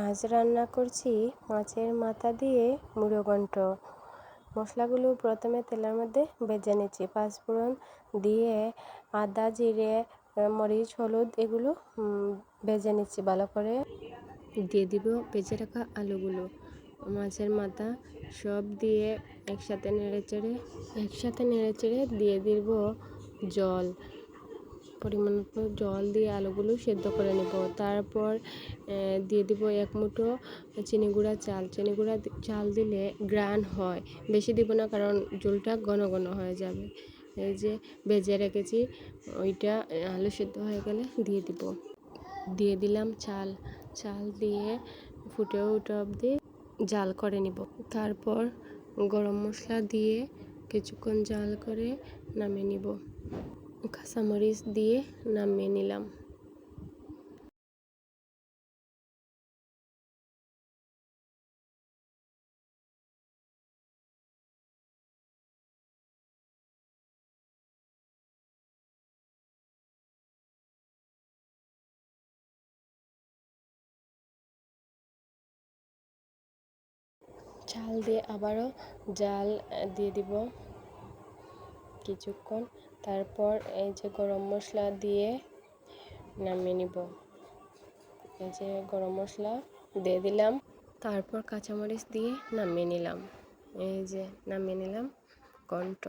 আজ রান্না করছি মাছের মাথা দিয়ে মুড়ো ঘন্ট। মশলাগুলো প্রথমে তেলের মধ্যে ভেজে নিচ্ছি। পাঁচফোড়ন দিয়ে আদা, জিরে, মরিচ, হলুদ এগুলো ভেজে নিচ্ছি ভালো করে। দিয়ে দিব ভেজে রাখা আলুগুলো, মাছের মাথা সব দিয়ে একসাথে নেড়েচেড়ে দিয়ে দিব জল। পরিমাণ মতো জল দিয়ে আলুগুলো সেদ্ধ করে নেব। তারপর দিয়ে দিব এক মুঠো চিনি গুঁড়া চাল দিলে গ্রান হয়। বেশি দিব না, কারণ ঝোলটা ঘন ঘন হয়ে যাবে। এই যে ভেজে রেখেছি ওইটা আলু সেদ্ধ হয়ে গেলে দিয়ে দিলাম চাল দিয়ে ফুটে ওঠা অবধি জাল করে নিব। তারপর গরম মশলা দিয়ে কিছুক্ষণ জাল করে নামিয়ে নিব। কাঁচামরিচ দিয়ে নামিয়ে নিলাম। চাল দিয়ে আবারও জাল দিয়ে দিব কিছুক্ষণ। তারপর এই যে গরম মশলা দিয়ে নামিয়ে নিব। এই যে গরম মশলা দিয়ে দিলাম, তারপর কাঁচামরিচ দিয়ে নামিয়ে নিলাম। এই যে নামিয়ে নিলাম ঘন্ট।